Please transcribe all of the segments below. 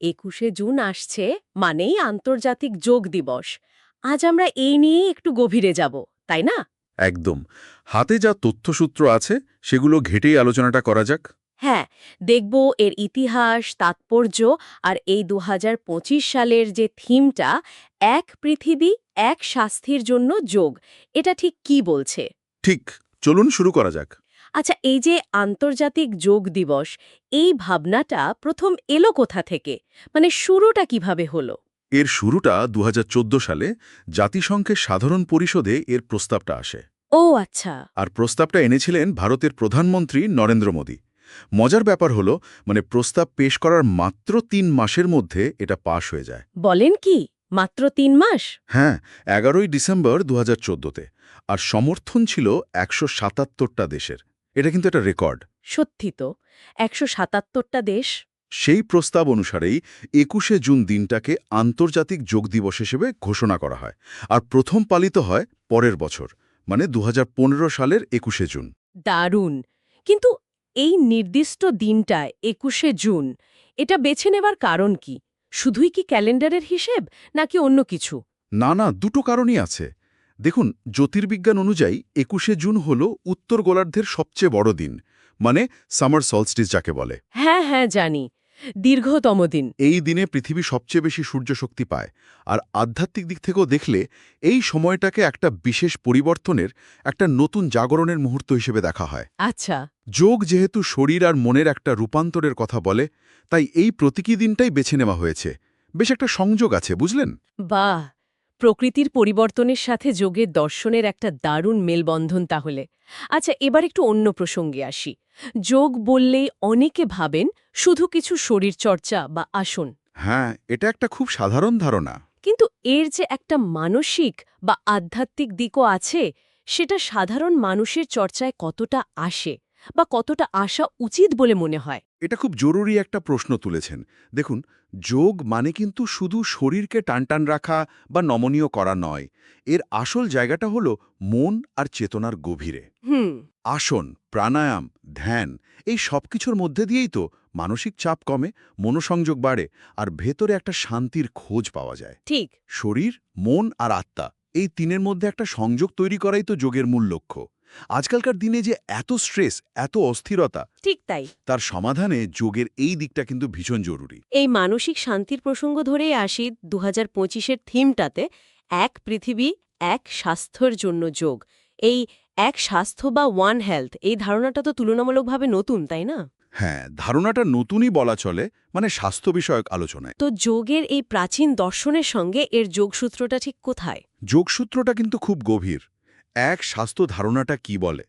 21শে June আসছে মানেই আন্তর্জাতিক যোগ দিবস। আজ আমরা এই নিয়েই একটু গভীরে যাব, তাই না? একদম। হাতে যা তথ্যসূত্র আছে সেগুলো ঘেটেই আলোচনাটা করা যাক। হ্যাঁ, দেখব এর ইতিহাস, তাৎপর্য আর এই 2025 সালের যে থিমটা, এক পৃথিবী এক স্বাস্থ্যের জন্য যোগ, এটা ঠিক কি বলছে। ঠিক, চলুন শুরু করা যাক। আচ্ছা, এই যে আন্তর্জাতিক যোগ দিবস, এই ভাবনাটা প্রথম এলো কোথা থেকে? মানে শুরুটা কিভাবে হলো? এর শুরুটা ২০১৪ সালে জাতিসংঘের সাধারণ পরিষদে এর প্রস্তাবটা আসে। ও আচ্ছা। আর প্রস্তাবটা এনেছিলেন ভারতের প্রধানমন্ত্রী নরেন্দ্র মোদী। মজার ব্যাপার হলো, প্রস্তাব পেশ করার মাত্র ৩ মাসের মধ্যে এটা পাশ হয়ে যায়। বলেন কি? মাত্র ৩ মাস? হ্যাঁ, ১১ই ডিসেম্বর ২০১৪-তে। আর সমর্থন ছিল ১৭৭টা দেশের। এটা কিন্তু একটা রেকর্ড। সত্যি তো, ১৭৭টা দেশ। সেই প্রস্তাব অনুসারেই ২১শে জুন দিনটাকে আন্তর্জাতিক যোগ দিবস হিসেবে ঘোষণা করা হয়। আর প্রথম পালিত হয় পরের বছর, মানে ২০১৫ সালের ২১শে জুন। দারুণ। কিন্তু এই নির্দিষ্ট দিনটায় ২১শে জুন, এটা বেছে নেবার কারণ কি? শুধুই কি ক্যালেন্ডারের হিসেব, নাকি অন্য কিছু? না না, দুটো কারণই আছে। দেখুন, জ্যোতির্বিজ্ঞান অনুযায়ী ২১শে জুন হল উত্তর গোলার্ধের সবচেয়ে বড় দিন, মানে সামার সলস্টিস যাকে বলে। হ্যাঁ হ্যাঁ, জানি। দীর্ঘতম দিন। এই দিনে পৃথিবী সবচেয়ে বেশি সূর্যশক্তি পায়। আর আধ্যাত্মিক দিক থেকেও দেখলে এই সময়টাকে একটা বিশেষ পরিবর্তনের, একটা নতুন জাগরণের মুহূর্ত হিসেবে দেখা হয়। আচ্ছা। যোগ যেহেতু শরীর আর মনের একটা রূপান্তরের কথা বলে, তাই এই প্রতীকী দিনটাই বেছে নেওয়া হয়েছে। বেশ একটা সংযোগ আছে, বুঝলেন? বাহ! প্রকৃতির পরিবর্তনের সাথে যোগের দর্শনের একটা দারুণ মেলবন্ধন তাহলে। আচ্ছা, এবার একটু অন্য প্রসঙ্গে আসি। যোগ বললেই অনেকে ভাবেন শুধু কিছু শরীরচর্চা বা আসন। হ্যাঁ, এটা একটা খুব সাধারণ ধারণা। কিন্তু এর যে একটা মানসিক বা আধ্যাত্মিক দিকও আছে, সেটা সাধারণ মানুষের চর্চায় কতটা আসে বা কতটা আসা উচিত বলে মনে হয়? এটা খুব জরুরি একটা প্রশ্ন তুলেছেন। দেখুন, যোগ মানে কিন্তু শুধু শরীরকে টানটান রাখা বা নমনীয় করা নয়। এর আসল জায়গাটা হলো মন আর চেতনার গভীরে। হুম। আসন, প্রাণায়াম, ধ্যান, এই সবকিছুর মধ্যে দিয়েই তো মানসিক চাপ কমে, মনোসংযোগ বাড়ে, আর ভেতরে একটা শান্তির খোঁজ পাওয়া যায়। ঠিক। শরীর, মন আর আত্মা, এই তিনের মধ্যে একটা সংযোগ তৈরি করাই তো যোগের মূল লক্ষ্য। আজকালকার দিনে যে এত স্ট্রেস, এত অস্থিরতা, ঠিক তাই। তার সমাধানে যোগের এই দিকটা কিন্তু ভীষণ জরুরি। এই মানসিক শান্তির প্রসঙ্গ ধরেই আসি ২০২৫-এর থিমটাতে, এক পৃথিবী এক স্বাস্থ্যের জন্য যোগ। এই এক স্বাস্থ্য বা ওয়ান হেলথ, এই ধারণাটা তো তুলনামূলকভাবে নতুন, তাই না? হ্যাঁ, ধারণাটা নতুনই বলা চলে, স্বাস্থ্য বিষয়ক আলোচনায়। তো যোগের এই প্রাচীন দর্শনের সঙ্গে এর যোগসূত্রটা ঠিক কোথায়? যোগসূত্রটা কিন্তু খুব গভীর। এক স্বাস্থ্য ধারণাটা কি বলে?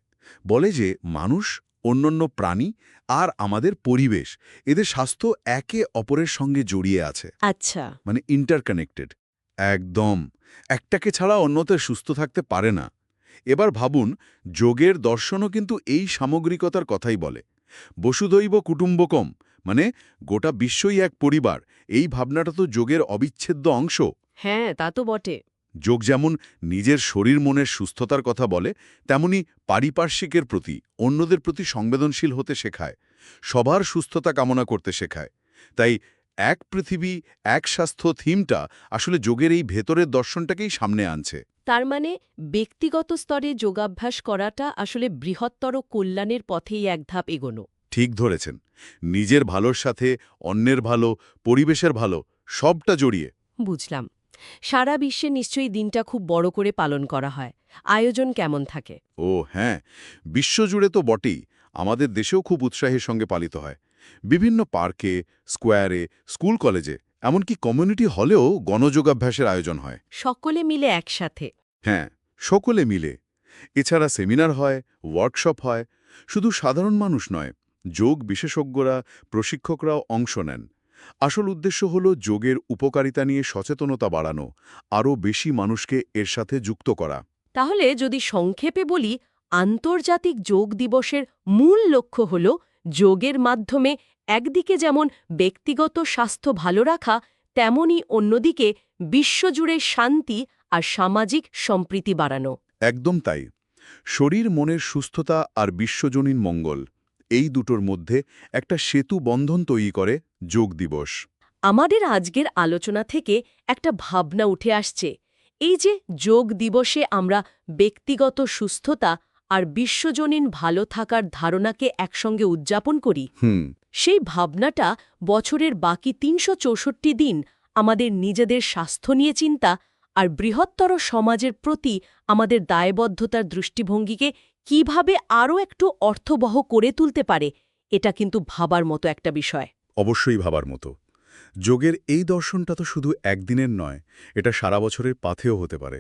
বলে যে মানুষ, অন্যান্য প্রাণী আর আমাদের পরিবেশ, এদের স্বাস্থ্য একে অপরের সঙ্গে জড়িয়ে আছে, আচ্ছা। ইন্টারকানেক্টেড। একদম। একটাকে ছাড়া অন্যতে সুস্থ থাকতে পারে না। এবার ভাবুন, যোগের দর্শনও কিন্তু এই সামগ্রিকতার কথাই বলে। বসুধৈব কুটুম্বকম, মানে গোটা বিশ্বই এক পরিবার, এই ভাবনাটা তো যোগের অবিচ্ছেদ্য অংশ। হ্যাঁ, তা তো বটে। যোগ যেমন নিজের শরীর মনের সুস্থতার কথা বলে, তেমনি পারিপার্শ্বিকের প্রতি, অন্যদের প্রতি সংবেদনশীল হতে শেখায়, সবার সুস্থতা কামনা করতে শেখায়। তাই এক পৃথিবী এক স্বাস্থ্য থিমটা আসলে যোগের এই ভেতরের দর্শনটাকেই সামনে আনছে। তার মানে ব্যক্তিগত স্তরে যোগাভ্যাস করাটা আসলে বৃহত্তর কল্যাণের পথেই এক ধাপ এগোনো। ঠিক ধরেছেন। নিজের ভালোর সাথে অন্যের ভালো, পরিবেশের ভালো, সবটা জড়িয়ে। বুঝলাম। সারা বিশ্বে নিশ্চয়ই দিনটা খুব বড় করে পালন করা হয়। আয়োজন কেমন থাকে? ও হ্যাঁ, বিশ্বজুড়ে তো বটেই। আমাদের দেশেও খুব উৎসাহের সঙ্গে পালিত হয়। বিভিন্ন পার্কে, স্কোয়ারে, স্কুল কলেজে, এমনকি কমিউনিটি হলেও গণযোগাভ্যাসের আয়োজন হয়। সকলে মিলে একসাথে। হ্যাঁ, সকলে মিলে। এছাড়া সেমিনার হয়, ওয়ার্কশপ হয়। শুধু সাধারণ মানুষ নয়, যোগ বিশেষজ্ঞরা, প্রশিক্ষকরাও অংশ নেন। আসল উদ্দেশ্য হল যোগের উপকারিতা নিয়ে সচেতনতা বাড়ানো, আরও বেশি মানুষকে এর সাথে যুক্ত করা। তাহলে যদি সংক্ষেপে বলি, আন্তর্জাতিক যোগ দিবসের মূল লক্ষ্য হল যোগের মাধ্যমে একদিকে যেমন ব্যক্তিগত স্বাস্থ্য ভালো রাখা, তেমনি অন্যদিকে বিশ্বজুড়ে শান্তি আর সামাজিক সম্প্রীতি বাড়ানো। একদম তাই। শরীর মনের সুস্থতা আর বিশ্বজনীন মঙ্গল, এই দুটোর মধ্যে একটা সেতু বন্ধন তৈরি করে যোগ দিবস। আমাদের আজকের আলোচনা থেকে একটা ভাবনা উঠে আসছে, এই যে যোগ দিবসে আমরা ব্যক্তিগত সুস্থতা আর বিশ্বজনীন ভালো থাকার ধারণাকে একসঙ্গে উদযাপন করি, সেই ভাবনাটা বছরের বাকি ৩৬৪ দিন আমাদের নিজেদের স্বাস্থ্য নিয়ে চিন্তা আর বৃহত্তর সমাজের প্রতি আমাদের দায়বদ্ধতার দৃষ্টিভঙ্গিকে কিভাবে আরও একটু অর্থবহ করে তুলতে পারে, এটা কিন্তু ভাবার মতো একটা বিষয়। অবশ্যই ভাবার মতো। যোগের এই দর্শনটা তো শুধু একদিনের নয়, এটা সারা বছরের পাথেয় হতে পারে।